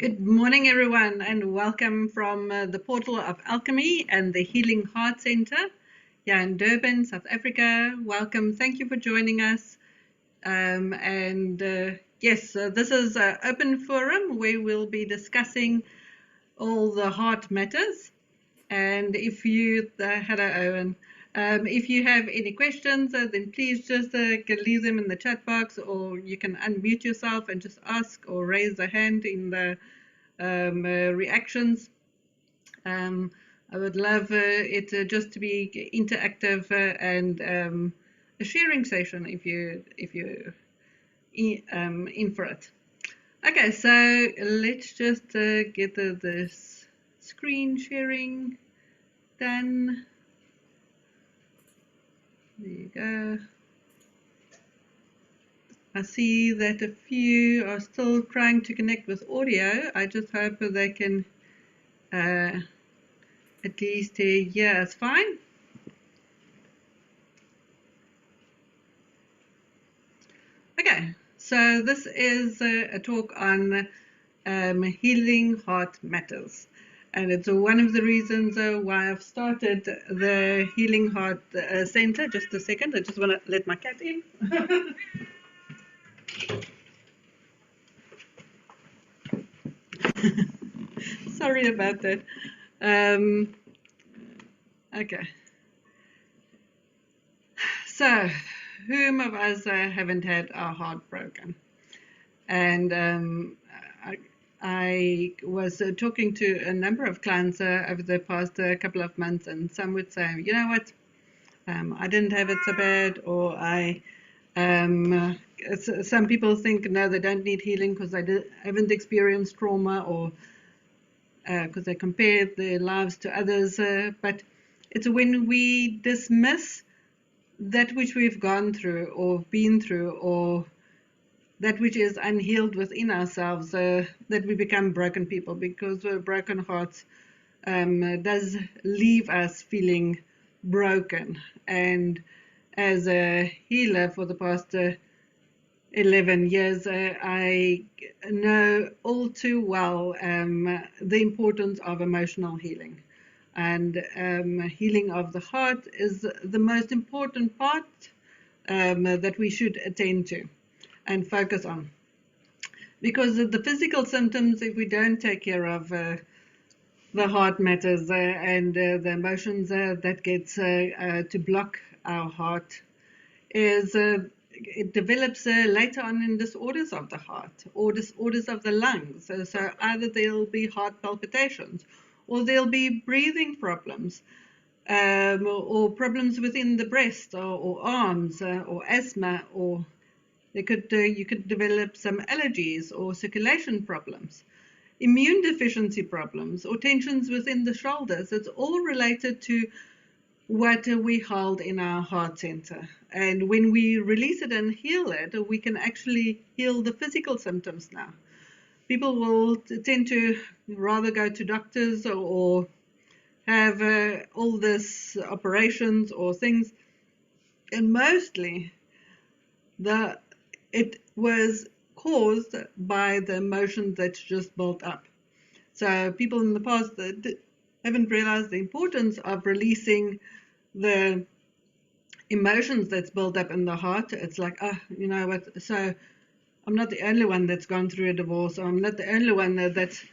Good morning, everyone, and welcome from the portal of Alchemy and the Healing Heart Center here in Durban, South Africa. Welcome. Thank you for joining us. Yes, this is an open forum where we'll be discussing all the heart matters. And if you, hello, Owen. If you have any questions, then please just leave them in the chat box, or you can unmute yourself and just ask or raise a hand in the reactions. I would love it just to be interactive and a sharing session if you in for it. Okay, so let's just get this screen sharing done. There you go. I see that a few are still trying to connect with audio. I just hope that they can at least hear us fine. Okay, so this is a talk on healing heart matters. And it's one of the reasons why I've started the Healing Heart Center. Just a second, I just want to let my cat in. Sorry about that. Okay. So, whom of us haven't had our heart broken? And I was talking to a number of clients over the past couple of months, and some would say, you know what, I didn't have it so bad, or some people think, no, they don't need healing because they haven't experienced trauma, or because they compare their lives to others. But it's when we dismiss that which we've gone through or been through, or that which is unhealed within ourselves, that we become broken people, because broken hearts does leave us feeling broken. And as a healer for the past 11 years, I know all too well the importance of emotional healing. And healing of the heart is the most important part that we should attend to and focus on, because the physical symptoms, if we don't take care of the heart matters and the emotions that gets to block our heart, is it develops later on in disorders of the heart or disorders of the lungs. So either there'll be heart palpitations, or there'll be breathing problems, or problems within the breast or arms, or asthma, or you could develop some allergies or circulation problems, immune deficiency problems, or tensions within the shoulders. It's all related to what we hold in our heart center. And when we release it and heal it, we can actually heal the physical symptoms now. People will tend to rather go to doctors or have all this operations or things, and mostly it was caused by the emotion that's just built up. So people in the past that haven't realized the importance of releasing the emotions that's built up in the heart. It's like, oh, you know what, so I'm not the only one that's gone through a divorce, or I'm not the only one that's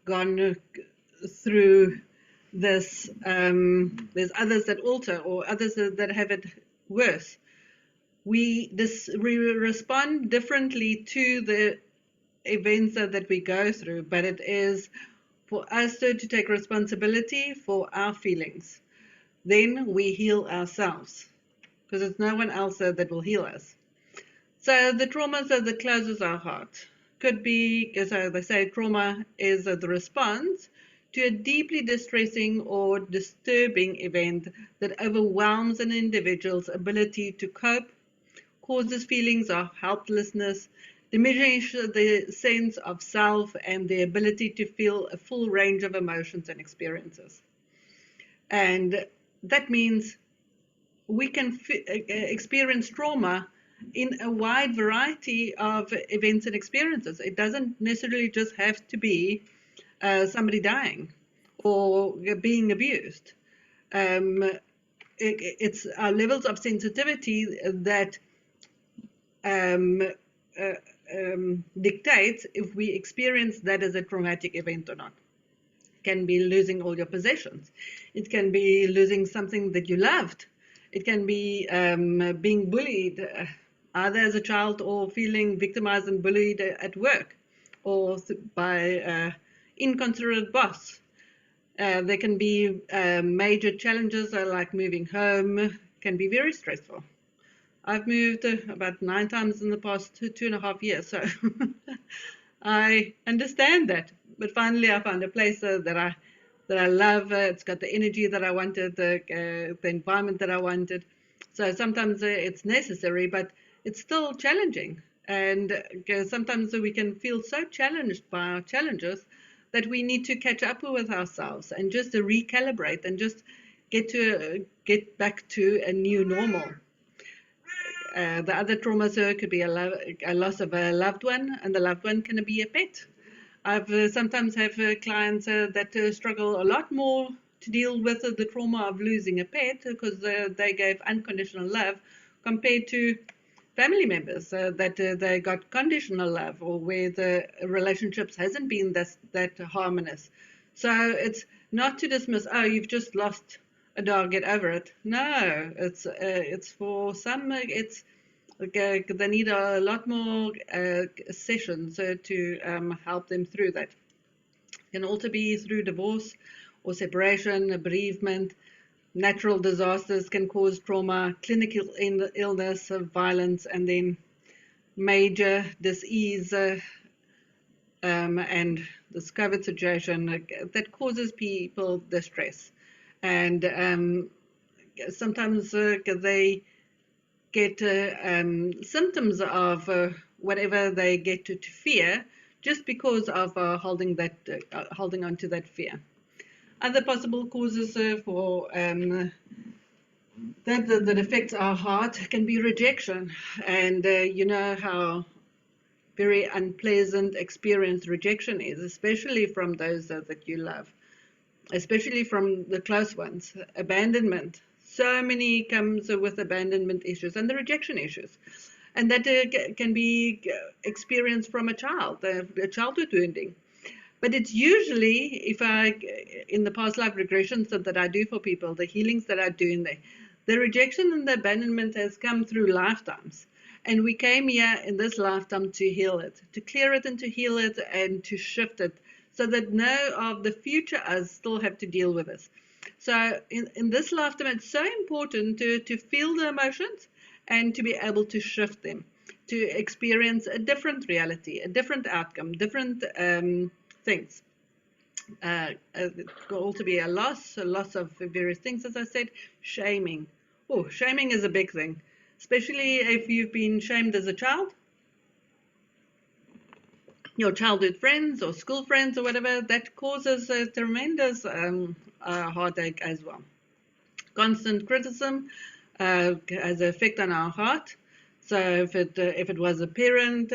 gone through this. There's others that alter, or others that have it worse. We respond differently to the events that we go through, but it is for us to take responsibility for our feelings. Then we heal ourselves, because it's no one else that will heal us. So the traumas that closes our heart could be, as they say, trauma is the response to a deeply distressing or disturbing event that overwhelms an individual's ability to cope, causes feelings of helplessness, diminishes the sense of self and the ability to feel a full range of emotions and experiences. And that means we can experience trauma in a wide variety of events and experiences. It doesn't necessarily just have to be somebody dying or being abused. It's our levels of sensitivity that um, dictates if we experience that as a traumatic event or not. It can be losing all your possessions. It can be losing something that you loved. It can be being bullied, either as a child or feeling victimized and bullied at work, or by an inconsiderate boss. There can be major challenges like moving home, can be very stressful. I've moved about 9 times in the past 2.5 years, so I understand that. But finally, I found a place that I love. It's got the energy that I wanted, the environment that I wanted. So sometimes it's necessary, but it's still challenging. And sometimes we can feel so challenged by our challenges that we need to catch up with ourselves and just to recalibrate and just get back to a new normal. The other traumas could be a loss of a loved one, and the loved one can be a pet. I've sometimes have clients that struggle a lot more to deal with the trauma of losing a pet because they gave unconditional love compared to family members that they got conditional love, or where the relationships hasn't been that harmonious. So it's not to dismiss, oh, you've just lost a dog, get over it. No, it's for some, it's they need a lot more sessions to help them through that. It can also be through divorce or separation, bereavement. Natural disasters can cause trauma, clinical illness, violence, and then major disease and this COVID situation that causes people distress. And sometimes they get symptoms of whatever they get to fear just because of holding on to that fear. Other possible causes for that affects our heart can be rejection, and you know how very unpleasant experience rejection is, especially from those that you love, especially from the close ones. Abandonment, so many comes with abandonment issues and the rejection issues, and that can be experienced from a child, a childhood wounding. But it's usually, in the past life regressions that I do for people, the healings that I do in there, the rejection and the abandonment has come through lifetimes. And we came here in this lifetime to heal it, to clear it and to heal it and to shift it so that no of the future us still have to deal with this. So in this lifetime, it's so important to feel the emotions and to be able to shift them, to experience a different reality, a different outcome, different things. It could also be a loss of various things, as I said. Shaming. Oh, shaming is a big thing, especially if you've been shamed as a child. Your childhood friends or school friends or whatever, that causes a tremendous heartache as well. Constant criticism has an effect on our heart. So if it was a parent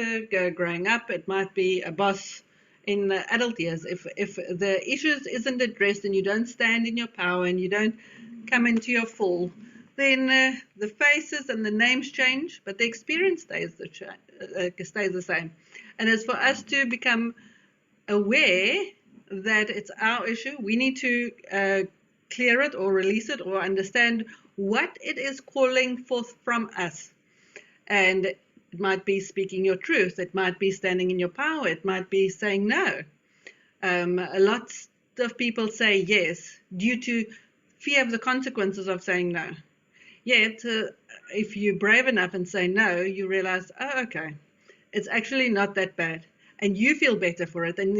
growing up, it might be a boss in adult years. If the issues isn't addressed and you don't stand in your power and you don't come into your full, then the faces and the names change, but the experience stays the same. And it's for us to become aware that it's our issue. We need to clear it or release it or understand what it is calling forth from us. And it might be speaking your truth. It might be standing in your power. It might be saying no. A lot of people say yes due to fear of the consequences of saying no. Yet, if you're brave enough and say no, you realize, oh, okay, it's actually not that bad. And you feel better for it, and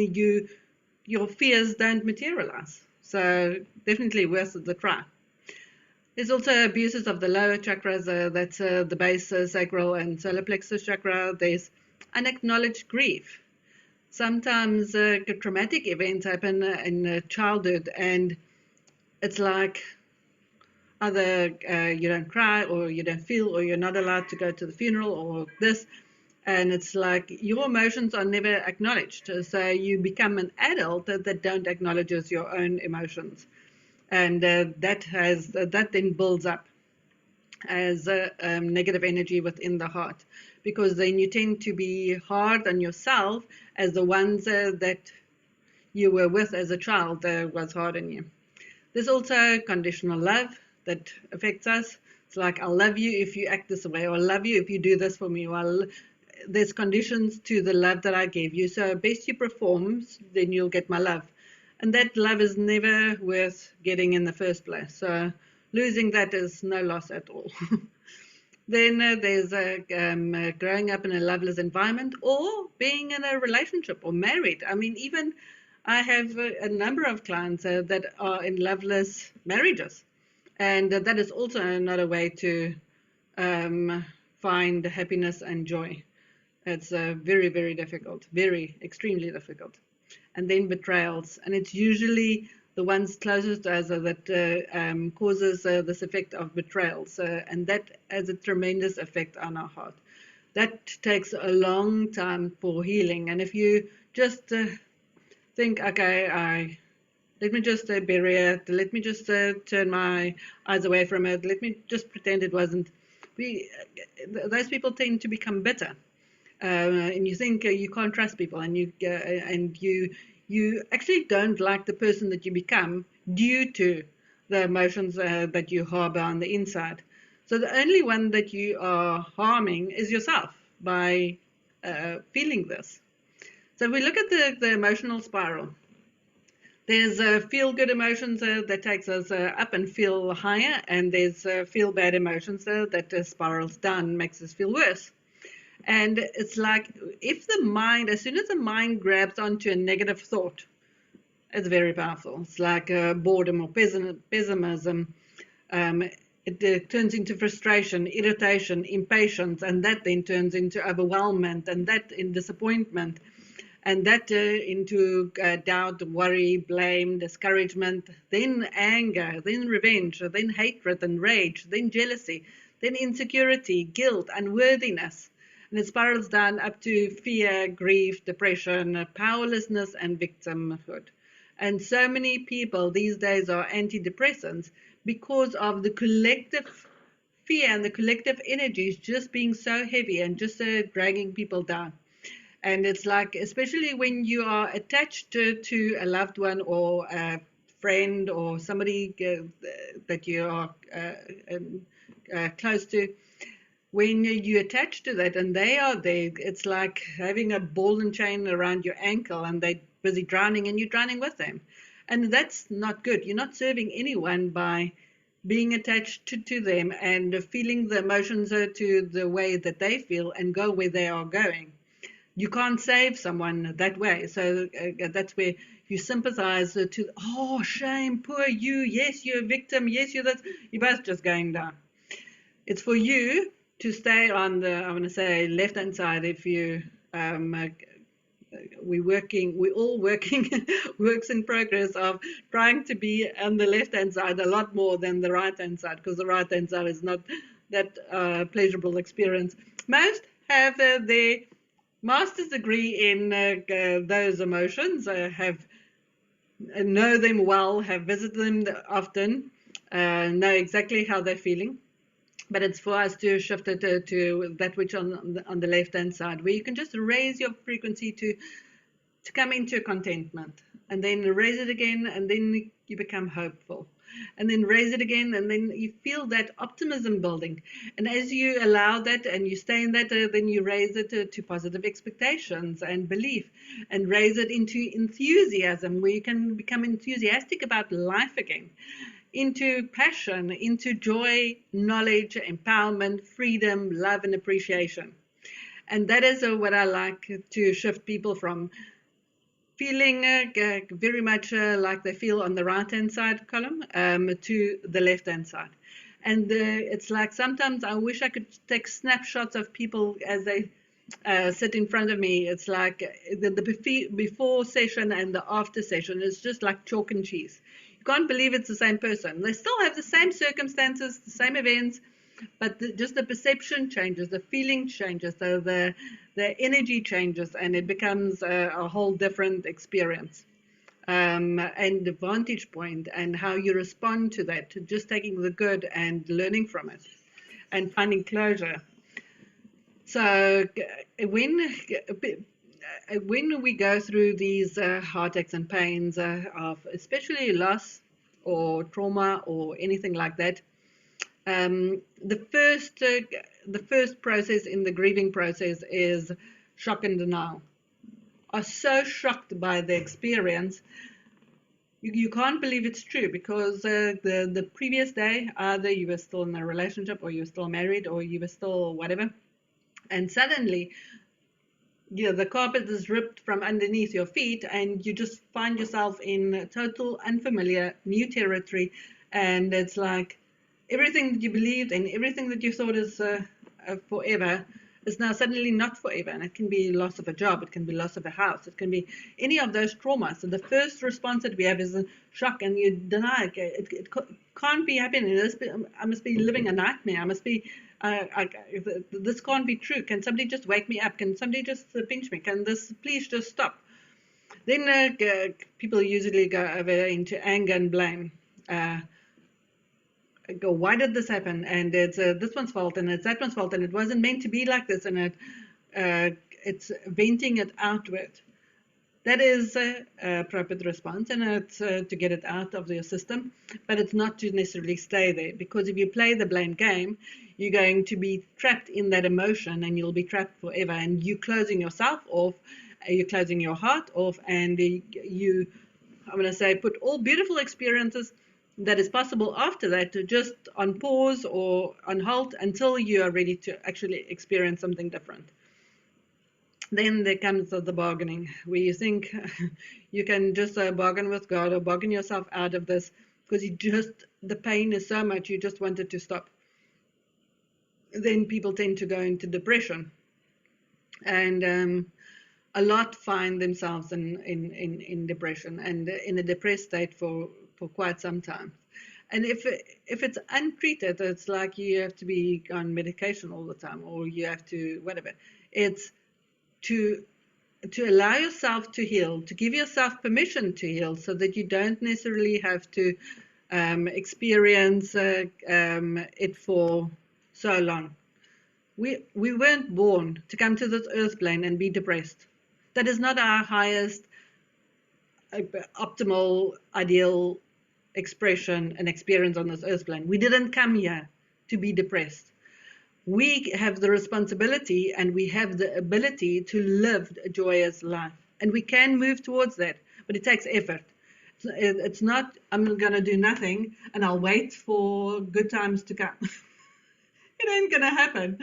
your fears don't materialize. So definitely worth the try. There's also abuses of the lower chakras, that's the base, sacral, and solar plexus chakra. There's unacknowledged grief. Sometimes traumatic events happen in childhood, and it's like, either you don't cry, or you don't feel, or you're not allowed to go to the funeral, or this. And it's like your emotions are never acknowledged. So you become an adult that don't acknowledge your own emotions. And that then builds up as negative energy within the heart, because then you tend to be hard on yourself as the ones that you were with as a child was hard on you. There's also conditional love that affects us. It's like, I'll love you if you act this way, or I'll love you if you do this for me. Well, there's conditions to the love that I gave you. So best you perform, then you'll get my love. And that love is never worth getting in the first place. So losing that is no loss at all. Then there's growing up in a loveless environment, or being in a relationship or married. I mean, even I have a number of clients that are in loveless marriages. And that is also not a way to find happiness and joy. It's very, very difficult, very, extremely difficult. And then betrayals. And it's usually the ones closest to us that causes this effect of betrayals. And that has a tremendous effect on our heart. That takes a long time for healing. And if you just think, okay, let me just bury it, let me just turn my eyes away from it, let me just pretend it wasn't. Those people tend to become bitter. And you think you can't trust people, and you actually don't like the person that you become due to the emotions that you harbor on the inside. So the only one that you are harming is yourself by feeling this. So we look at the emotional spiral. There's feel-good emotions that takes us up and feel higher, and there's feel-bad emotions that spirals down, makes us feel worse. And it's like, if the mind, as soon as the mind grabs onto a negative thought, it's very powerful. It's like boredom or pessimism. It turns into frustration, irritation, impatience, and that then turns into overwhelmment, and that in disappointment, and that into doubt, worry, blame, discouragement, then anger, then revenge, then hatred and rage, then jealousy, then insecurity, guilt, unworthiness. And it spirals down up to fear, grief, depression, powerlessness, and victimhood. And so many people these days are antidepressants because of the collective fear and the collective energies just being so heavy and just dragging people down. And it's like, especially when you are attached to a loved one or a friend or somebody that you are close to, when you attach to that and they are there, it's like having a ball and chain around your ankle, and they're busy drowning and you're drowning with them. And that's not good. You're not serving anyone by being attached to them and feeling the emotions to the way that they feel and go where they are going. You can't save someone that way. So that's where you sympathize to, oh, shame, poor you. Yes, you're a victim. Yes, you're that. You're both just going down. It's for you to stay on the, I want to say, left-hand side. If you, we're all working, works in progress of trying to be on the left-hand side a lot more than the right-hand side, because the right-hand side is not that pleasurable experience. Most have their master's degree in those emotions, know them well, have visited them often, know exactly how they're feeling. But it's for us to shift it to that which on the left-hand side, where you can just raise your frequency to come into contentment, and then raise it again, and then you become hopeful, and then raise it again, and then you feel that optimism building. And as you allow that and you stay in that, then you raise it to positive expectations and belief, and raise it into enthusiasm, where you can become enthusiastic about life again, into passion, into joy, knowledge, empowerment, freedom, love, and appreciation. And that is what I like to shift people from feeling very much like they feel on the right-hand side column to the left-hand side. And it's like, sometimes I wish I could take snapshots of people as they sit in front of me. It's like the before session and the after session is just like chalk and cheese. You can't believe it's the same person. They still have the same circumstances, the same events, but just the perception changes, the feeling changes, so the energy changes, and it becomes a whole different experience. And the vantage point and how you respond to that, to just taking the good and learning from it and finding closure. So when we go through these heartaches and pains of especially loss or trauma or anything like that, the first process in the grieving process is shock and denial. Are so shocked by the experience, you can't believe it's true, because the previous day either you were still in a relationship or you were still married or you were still whatever, and suddenly the carpet is ripped from underneath your feet and you just find yourself in total unfamiliar new territory, and it's like everything that you believed and everything that you thought is forever is now suddenly not forever. And it can be loss of a job, it can be loss of a house, it can be any of those traumas. So the first response that we have is a shock, and you deny it. It can't be happening. I must be living a nightmare. I must be this can't be true. Can somebody just wake me up? Can somebody just pinch me? Can this please just stop? Then people usually go over into anger and blame. Go, why did this happen? And it's this one's fault, and it's that one's fault, and it wasn't meant to be like this, and it's venting it outward. That is a appropriate response, and it's to get it out of your system, but it's not to necessarily stay there, because if you play the blame game, you're going to be trapped in that emotion, and you'll be trapped forever, and you're closing yourself off, you're closing your heart off, and you, I'm going to say, put all beautiful experiences that is possible after that to just on pause or on halt until you are ready to actually experience something different. Then there comes the bargaining, where you think you can just bargain with God or bargain yourself out of this, because the pain is so much, you just want it to stop. Then people tend to go into depression, and a lot find themselves in depression and in a depressed state for quite some time. And if it's untreated, it's like you have to be on medication all the time, or you have to whatever. It's to allow yourself to heal, to give yourself permission to heal, so that you don't necessarily have to experience it for so long. We weren't born to come to this earth plane and be depressed. That is not our highest optimal ideal expression and experience on this earth plane. We didn't come here to be depressed. We have the responsibility and we have the ability to live a joyous life, and we can move towards that, but it takes effort. It's not, I'm going to do nothing and I'll wait for good times to come. It ain't going to happen.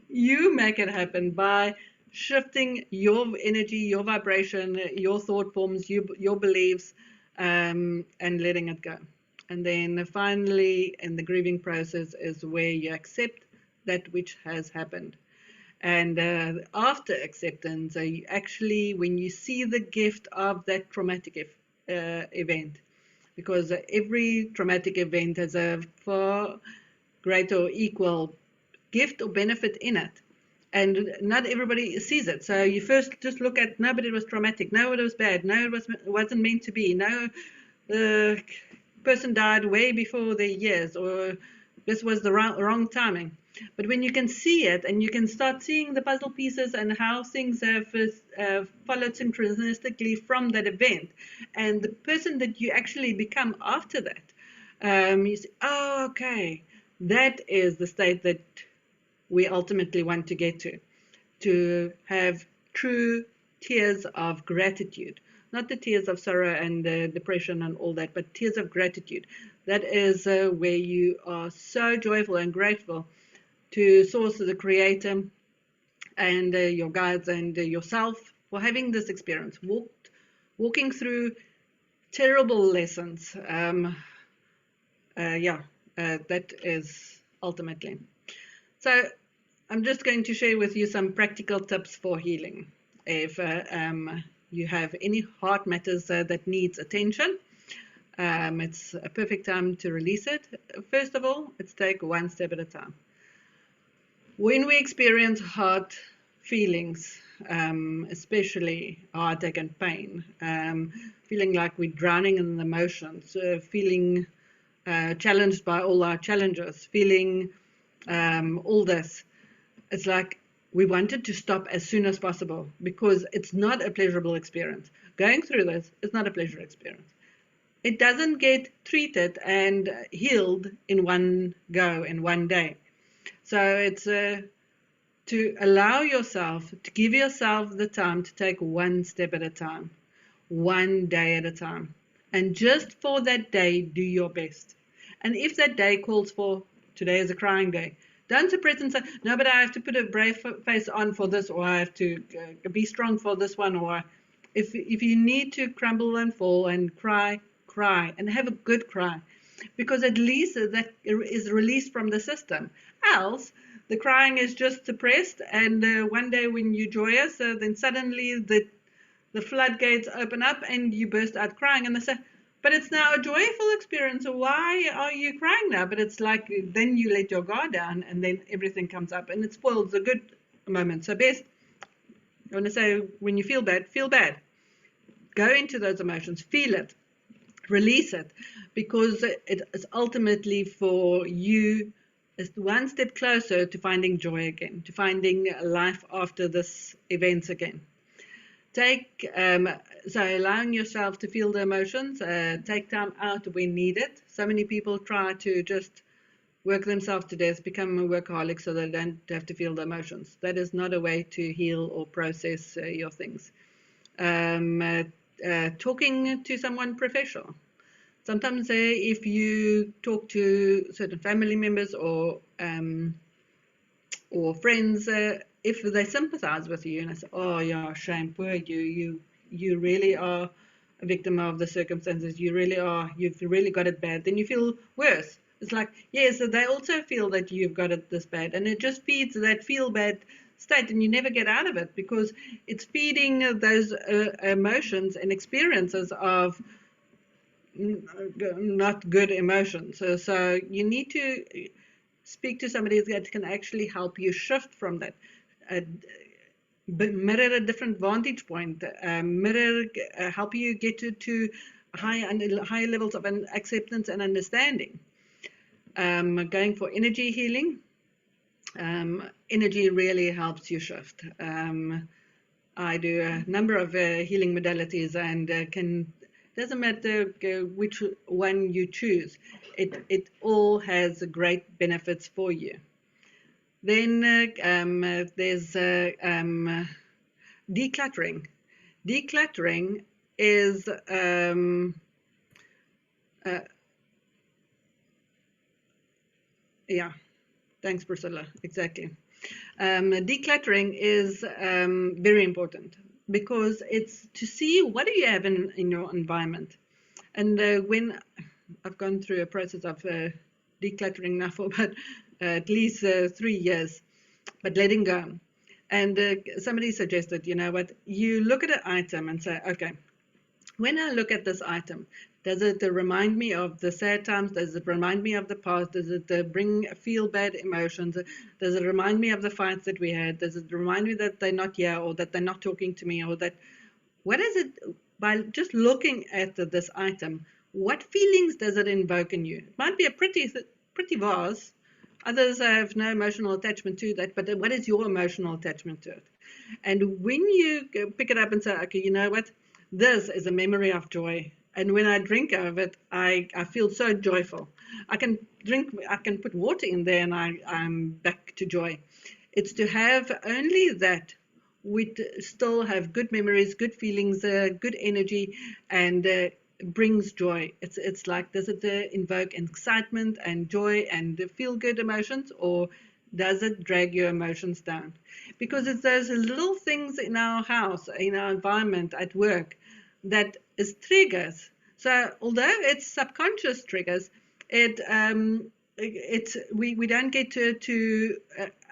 You make it happen by shifting your energy, your vibration, your thought forms, your beliefs, and letting it go. And then finally, in the grieving process, is where you accept that which has happened. And after acceptance, you actually, when you see the gift of that traumatic event, because every traumatic event has a far greater or equal gift or benefit in it, and not everybody sees it. So you first just look at, no, but it was traumatic, no, it was bad, no, it wasn't meant to be, no, the person died way before their years, or this was the wrong timing. But when you can see it, and you can start seeing the puzzle pieces and how things have followed synchronistically from that event, and the person that you actually become after that, you say, oh, okay, that is the state that we ultimately want to get to have true tears of gratitude, not the tears of sorrow and depression and all that, but tears of gratitude. That is where you are so joyful and grateful to Source, the Creator, and your guides and yourself for having this experience, walking through terrible lessons. That is ultimately. So I'm just going to share with you some practical tips for healing. If you have any heart matters that needs attention, It's a perfect time to release it. First of all, it's take one step at a time. When we experience hard feelings, especially heartache and pain, feeling like we're drowning in the emotions, feeling challenged by all our challenges, feeling all this, it's like we wanted to stop as soon as possible because it's not a pleasurable experience. Going through this is not a pleasure experience. It doesn't get treated and healed in one go, in one day. So it's to allow yourself, to give yourself the time to take one step at a time, one day at a time. And just for that day, do your best. And if that day calls for, today is a crying day, don't suppress and say, no, but I have to put a brave face on for this, or I have to be strong for this one, or if you need to crumble and fall and cry, cry, and have a good cry, because at least that is released from the system. Else, the crying is just suppressed, and one day when you're joyous, then suddenly the floodgates open up and you burst out crying, and they say, but it's now a joyful experience, so why are you crying now? But it's like then you let your guard down and then everything comes up and it spoils the good moment. So best, I want to say, when you feel bad, go into those emotions, feel it, release it, because it is ultimately for you is one step closer to finding joy again, to finding life after this events again. So allowing yourself to feel the emotions, take time out when needed. So many people try to just work themselves to death, become a workaholic so they don't have to feel the emotions. That is not a way to heal or process your things. Talking to someone professional. Sometimes if you talk to certain family members or friends, if they sympathize with you and they say, oh yeah, shame, poor you really are a victim of the circumstances, you've really got it bad, then you feel worse. It's like, yes, they also feel that you've got it this bad, and it just feeds that feel bad state, and you never get out of it because it's feeding those emotions and experiences of not good emotions. So you need to speak to somebody that can actually help you shift from that. Mirror a different vantage point, help you get to higher levels of acceptance and understanding. Going for energy healing. Energy really helps you shift. I do a number of healing modalities, and doesn't matter which one you choose. It all has great benefits for you. Then there's decluttering. Decluttering is yeah, thanks, Priscilla. Exactly. Decluttering is very important because it's to see what do you have in your environment. And when I've gone through a process of decluttering now for about at least 3 years, but letting go. And somebody suggested, you know what, you look at an item and say, okay, when I look at this item, does it remind me of the sad times? Does it remind me of the past? Does it bring feel bad emotions? Does it remind me of the fights that we had? Does it remind me that they're not here, or that they're not talking to me, or that, what is it, by just looking at this item, what feelings does it invoke in you? It might be a pretty vase. Others have no emotional attachment to that, but what is your emotional attachment to it? And when you pick it up and say, okay, you know what, this is a memory of joy, and when I drink of it, I feel so joyful. I can put water in there, and I'm back to joy. It's to have only that. We still have good memories, good feelings, good energy, and brings joy. It's like, does it invoke excitement and joy and feel good emotions, or does it drag your emotions down? Because it's those little things in our house, in our environment, at work, that is triggers. So although it's subconscious triggers, we don't get to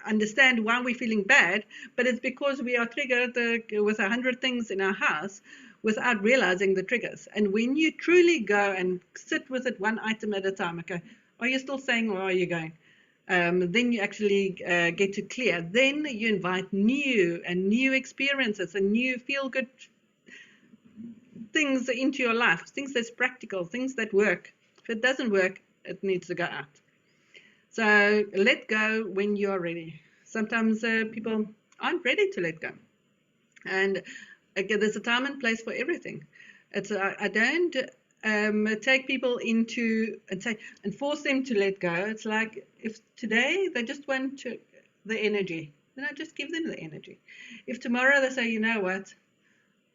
understand why we're feeling bad, but it's because we are triggered with 100 things in our house, without realizing the triggers. And when you truly go and sit with it one item at a time, okay, are you still saying, or are you going? Then you actually get to clear. Then you invite new experiences and new feel-good things into your life, things that's practical, things that work. If it doesn't work, it needs to go out. So let go when you're ready. Sometimes people aren't ready to let go. And again, there's a time and place for everything. It's I don't take people into and force them to let go. It's like if today they just want the energy, then I just give them the energy. If tomorrow they say, you know what,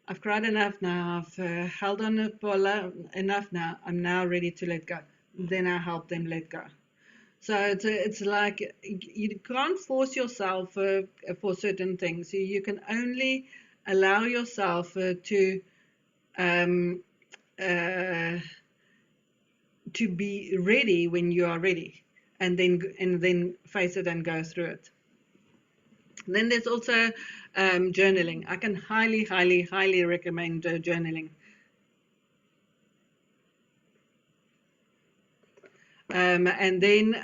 I've cried enough now, I've held on for enough now, I'm now ready to let go, then I help them let go. So it's like you can't force yourself for certain things. You can only allow yourself to be ready when you are ready, and then face it and go through it. Then there's also journaling. I can highly recommend journaling. And then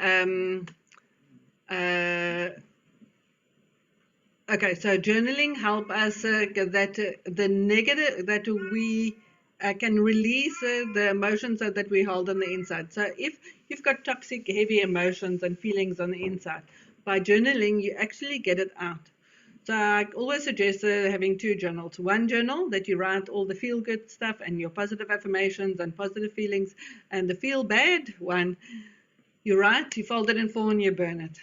okay, so journaling help us that the negative that we can release the emotions that we hold on the inside. So if you've got toxic, heavy emotions and feelings on the inside, by journaling you actually get it out. So I always suggest having two journals. One journal that you write all the feel-good stuff and your positive affirmations and positive feelings, and the feel-bad one you write, you fold it in four and you burn it.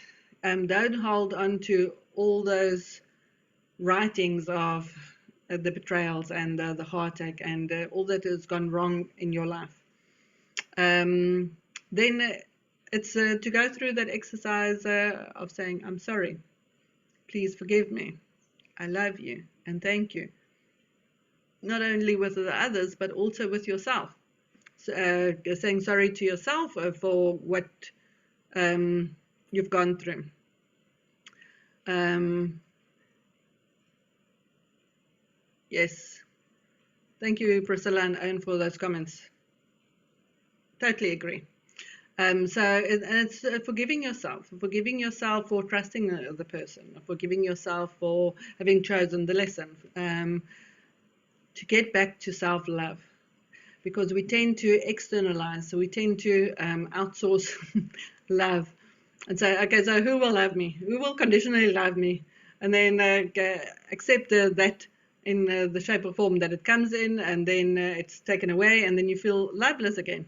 Don't hold on to all those writings of the betrayals and the heartache and all that has gone wrong in your life. Then it's to go through that exercise of saying, I'm sorry, please forgive me, I love you, and thank you. Not only with the others, but also with yourself. So, saying sorry to yourself for what you've gone through. Yes. Thank you, Priscilla and Owen, for those comments. Totally agree. So it's forgiving yourself for trusting the person, forgiving yourself for having chosen the lesson, to get back to self-love, because we tend to externalize, so we tend to outsource love and say, okay, so who will love me? Who will conditionally love me? And then accept that in the shape or form that it comes in, and then it's taken away, and then you feel loveless again.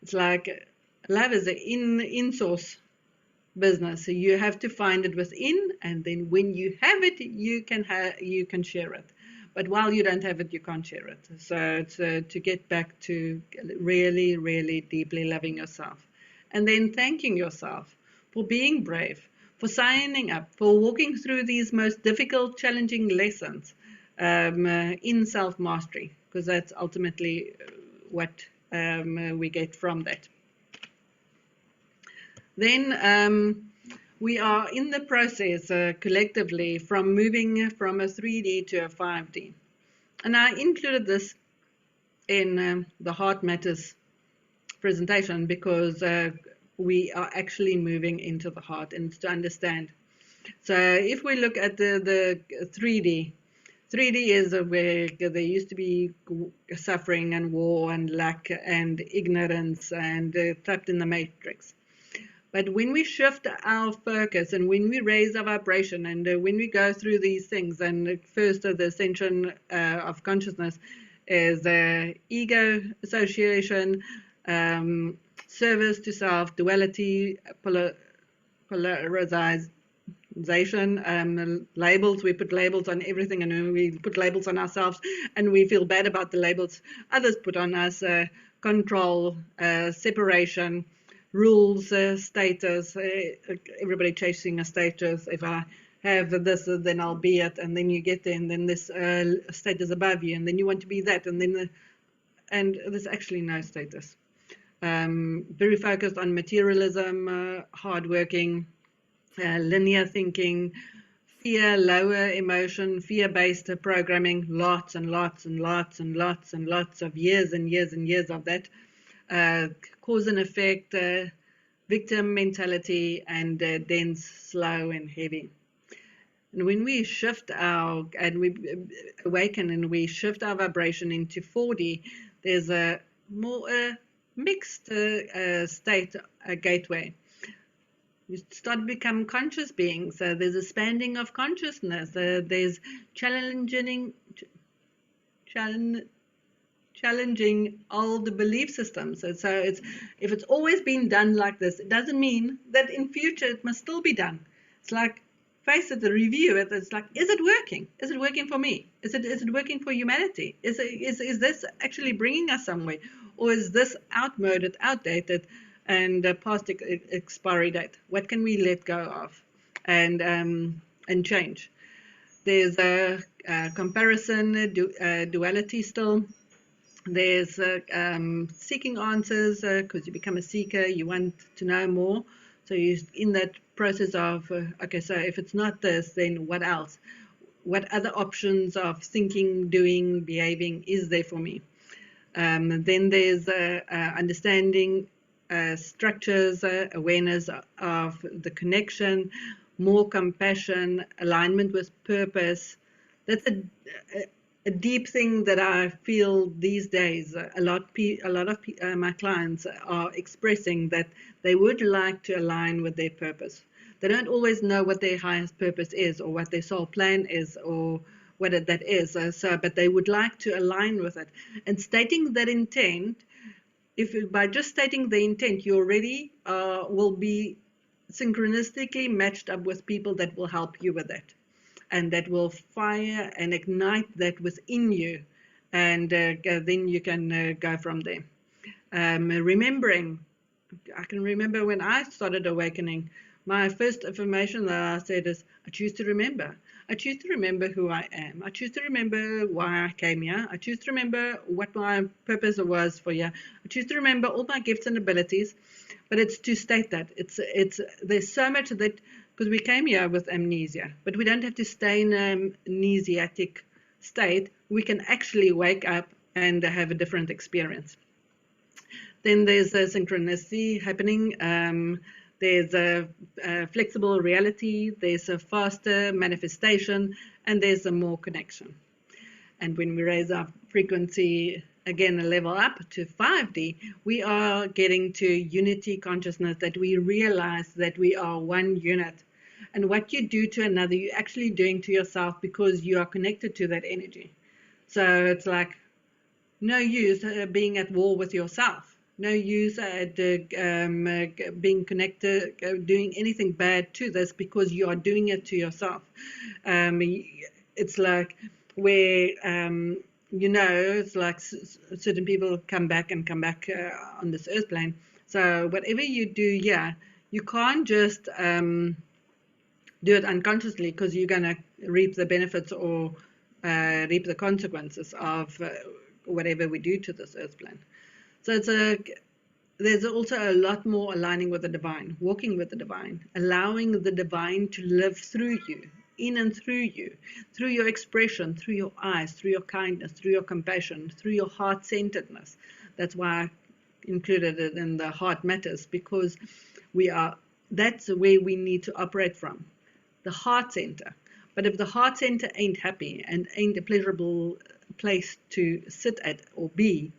It's like love is an in-source business. So you have to find it within, and then when you have it, you can share it. But while you don't have it, you can't share it. So it's to get back to really, really deeply loving yourself, and then thanking yourself for being brave, for signing up, for walking through these most difficult, challenging lessons in self-mastery, because that's ultimately what we get from that. Then we are in the process collectively from moving from a 3D to a 5D. And I included this in the Heart Matters presentation because we are actually moving into the heart, and it's to understand. So if we look at the 3D, 3D is where there used to be suffering and war and lack and ignorance and trapped in the matrix. But when we shift our focus and when we raise our vibration and when we go through these things, and first the ascension of consciousness is ego association, service to self, duality, polarization, labels. We put labels on everything, and we put labels on ourselves, and we feel bad about the labels others put on us. Control, separation, rules, status, everybody chasing a status. If I have this, then I'll be it, and then you get there, and then this status above you, and then you want to be that, and then and there's actually no status. Very focused on materialism, hardworking, linear thinking, fear, lower emotion, fear-based programming, lots and lots and lots and lots and lots of years and years and years of that, cause and effect, victim mentality, and dense, slow, and heavy. And when we shift and we awaken and we shift our vibration into 4D, there's a more mixed state, gateway. You start to become conscious beings. There's expanding of consciousness. There's challenging all the belief systems. So if it's always been done like this, it doesn't mean that in future it must still be done. It's like, face it, review it. It's like, is it working? Is it working for me? Is it working for humanity? Is this actually bringing us somewhere, or is this outmoded, outdated, and past expiry date? What can we let go of and change? There's a comparison, duality still. There's seeking answers, because you become a seeker. You want to know more. So you're in that process of, okay, so if it's not this, then what else? What other options of thinking, doing, behaving is there for me? Then there's understanding structures, awareness of the connection, more compassion, alignment with purpose. That's a deep thing that I feel these days. A lot of my clients are expressing that they would like to align with their purpose. They don't always know what their highest purpose is, or what their soul plan is, or what that is. But they would like to align with it. And stating that intent, by just stating the intent, you already will be synchronistically matched up with people that will help you with that, and that will fire and ignite that within you, and then you can go from there. Remembering, I can remember when I started awakening, my first affirmation that I said is, I choose to remember. I choose to remember who I am. I choose to remember why I came here. I choose to remember what my purpose was for here. I choose to remember all my gifts and abilities. But it's to state that. There's so much that, because we came here with amnesia, but we don't have to stay in an amnesiatic state. We can actually wake up and have a different experience. Then there's a synchronicity happening. There's a flexible reality. There's a faster manifestation, and there's a more connection. And when we raise our frequency again, a level up to 5D, we are getting to unity consciousness, that we realize that we are one unit. And what you do to another, you're actually doing to yourself, because you are connected to that energy. So it's like, no use being at war with yourself. No use at being connected, doing anything bad to this, because you are doing it to yourself. It's like where, it's like certain people come back on this earth plane. So whatever you do, you can't just do it unconsciously, because you're going to reap the benefits or reap the consequences of whatever we do to this earth plane. So there's also a lot more aligning with the divine, walking with the divine, allowing the divine to live through you, in and through you, through your expression, through your eyes, through your kindness, through your compassion, through your heart-centeredness. That's why I included it in the heart matters, because that's where we need to operate from, the heart center. But if the heart center ain't happy and ain't a pleasurable place to sit at or be,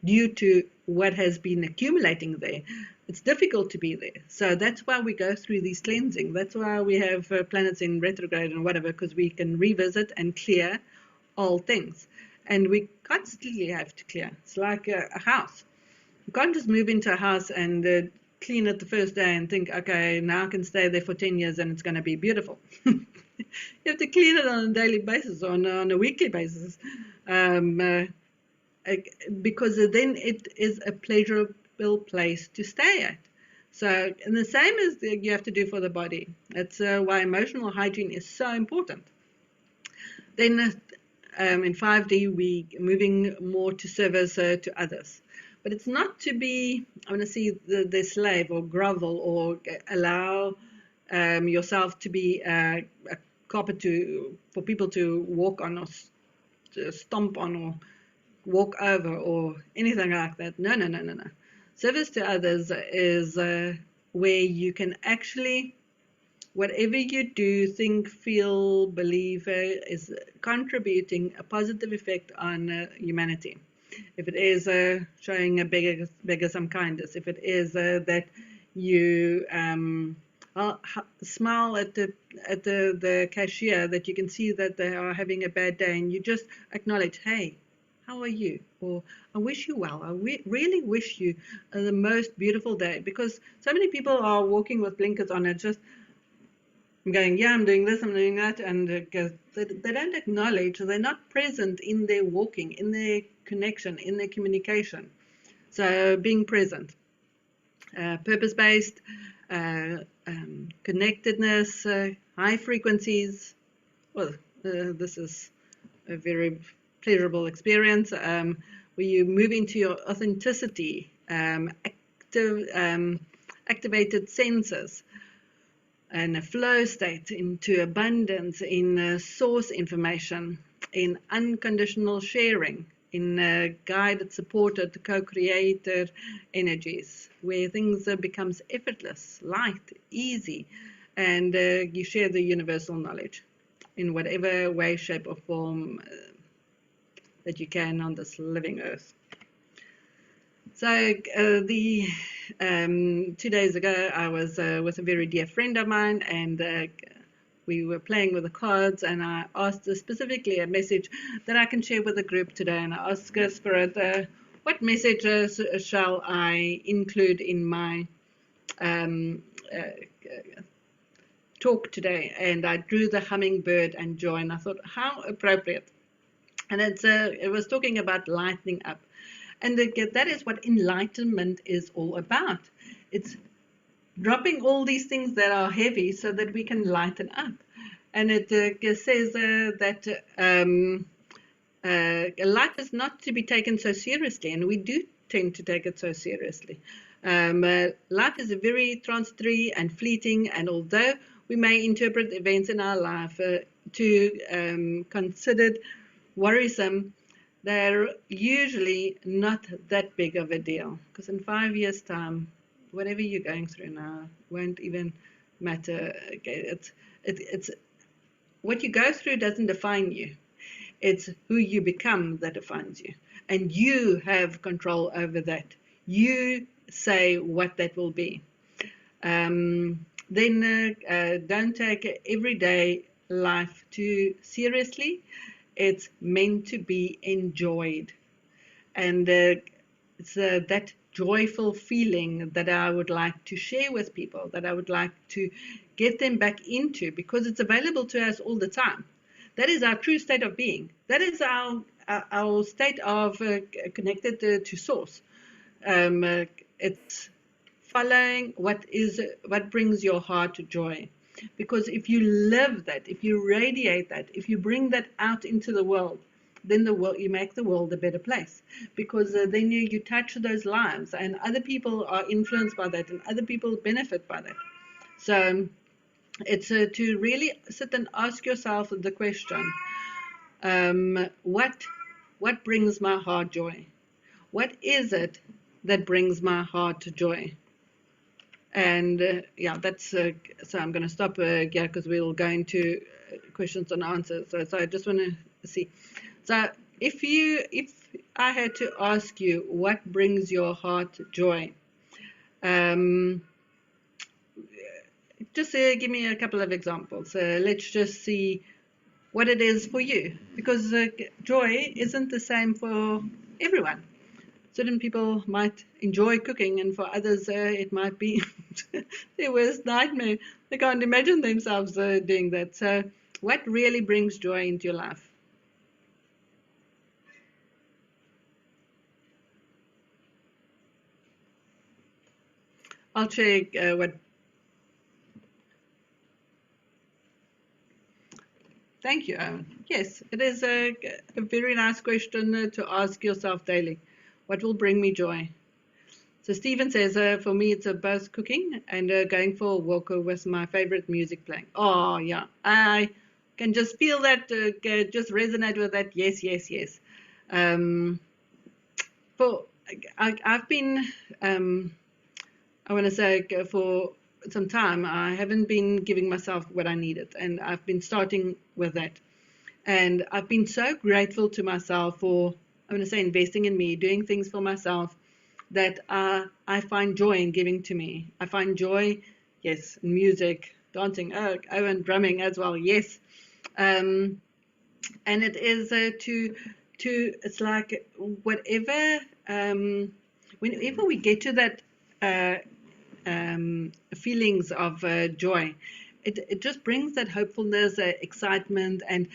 due to what has been accumulating there, it's difficult to be there. So that's why we go through these cleansing. That's why we have planets in retrograde and whatever, because we can revisit and clear all things. And we constantly have to clear. It's like a house. You can't just move into a house and clean it the first day and think, okay, now I can stay there for 10 years and it's going to be beautiful. You have to clean it on a daily basis, or on a weekly basis. Because then it is a pleasurable place to stay at. So, and the same as you have to do for the body. That's why emotional hygiene is so important. Then in 5D, we moving more to service to others. But it's not to be, I want to see the slave or grovel, or allow yourself to be carpet for people to walk on or to stomp on or walk over or anything like that. No, no, no, no, no. Service to others is where you can actually, whatever you do, think, feel, believe, is contributing a positive effect on humanity. If it is showing a beggar some kindness, if it is that you smile at the cashier, that you can see that they are having a bad day, and you just acknowledge, hey, how are you? Or I wish you well. I really wish you the most beautiful day, because so many people are walking with blinkers on and just going, yeah, I'm doing this, I'm doing that, and they don't acknowledge, they're not present in their walking, in their connection, in their communication. So being present, purpose-based, connectedness, high frequencies. Well, this is a very pleasurable experience where you move into your authenticity, activated senses, and a flow state, into abundance, in source information, in unconditional sharing, in guided, supported, co-created energies, where things becomes effortless, light, easy, and you share the universal knowledge in whatever way, shape, or form that you can on this living earth. So 2 days ago, I was with a very dear friend of mine, and we were playing with the cards, and I asked her specifically a message that I can share with the group today, and I asked her, Spirit, what messages shall I include in my talk today? And I drew the hummingbird and joy, and I thought, how appropriate. And it was talking about lightening up. And that is what enlightenment is all about. It's dropping all these things that are heavy so that we can lighten up. And it says that life is not to be taken so seriously, and we do tend to take it so seriously. Life is very transitory and fleeting, and although we may interpret events in our life to considered worrisome, they're usually not that big of a deal, because in 5 years' time, whatever you're going through now won't even matter. Okay, it's what you go through doesn't define you. It's who you become that defines you, and you have control over that. You say what that will be. Then don't take everyday life too seriously. It's meant to be enjoyed, and it's that joyful feeling that I would like to share with people, that I would like to get them back into, because it's available to us all the time. That is our true state of being. That is our state of connected to source. It's following what brings your heart joy. Because if you live that, if you radiate that, if you bring that out into the world, then you make the world a better place. Because then you touch those lives, and other people are influenced by that, and other people benefit by that. So it's to really sit and ask yourself the question, what brings my heart joy? What is it that brings my heart joy? And yeah, that's so I'm going to stop here, because we'll go into questions and answers. So I just want to see. So if I had to ask you what brings your heart joy, just give me a couple of examples. Let's just see what it is for you, because joy isn't the same for everyone. Certain people might enjoy cooking, and for others it might be their worst nightmare. They can't imagine themselves doing that. So what really brings joy into your life? I'll check what. Thank you, Owen. Yes, it is a very nice question to ask yourself daily. What will bring me joy? So Stephen says, for me, it's both cooking and going for a walk with my favorite music playing. Oh, yeah. I can just feel that, just resonate with that. Yes, yes, yes. For I've been, I want to say, for some time, I haven't been giving myself what I needed, and I've been starting with that. And I've been so grateful to myself for, I want to say, investing in me, doing things for myself that I find joy in giving to me. I find joy, yes, in music, dancing, and drumming as well, yes. And it is it's like whatever, whenever we get to that feelings of joy, it just brings that hopefulness, excitement, and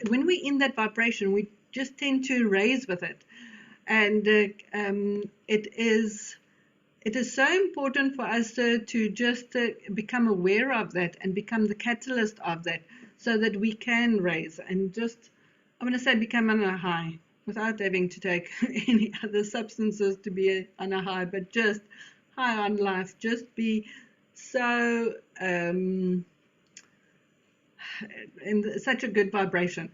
when we're in that vibration, we just tend to raise with it. And it is so important for us to just become aware of that and become the catalyst of that, so that we can raise and just, I'm going to say, become on a high without having to take any other substances to be on a high, but just high on life. Just be so in such a good vibration.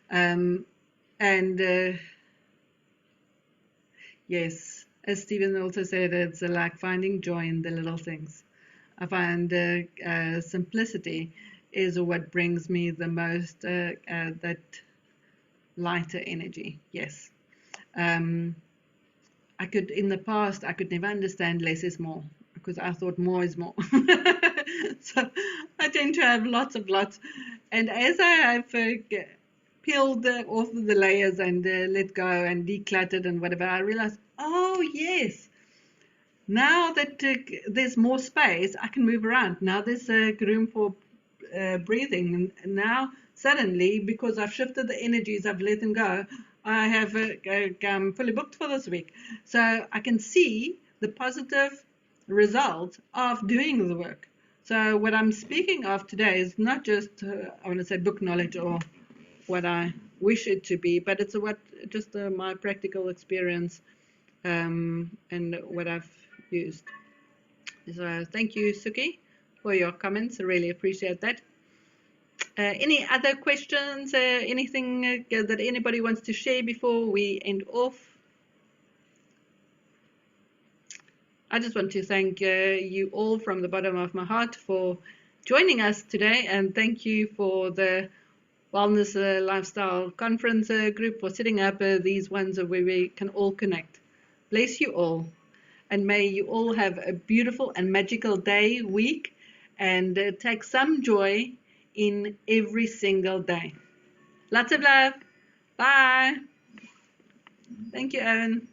And yes, as Stephen also said, it's like finding joy in the little things. I find simplicity is what brings me the most that lighter energy. Yes. In the past, I could never understand less is more, because I thought more is more. So I tend to have lots. And as I have peeled off the layers and let go and decluttered and whatever, I realized, oh yes, now that there's more space, I can move around. Now there's room for breathing. And now suddenly, because I've shifted the energies, I've let them go, I have I'm fully booked for this week. So I can see the positive result of doing the work. So what I'm speaking of today is not just, I want to say, book knowledge or what I wish it to be, but it's just my practical experience and what I've used. So thank you, Suki, for your comments. I really appreciate that. Any other questions? Anything that anybody wants to share before we end off? I just want to thank you all from the bottom of my heart for joining us today, and thank you for the Wellness Lifestyle Conference group for setting up these ones where we can all connect. Bless you all, and may you all have a beautiful and magical day, week, and take some joy in every single day. Lots of love. Bye. Thank you, Owen.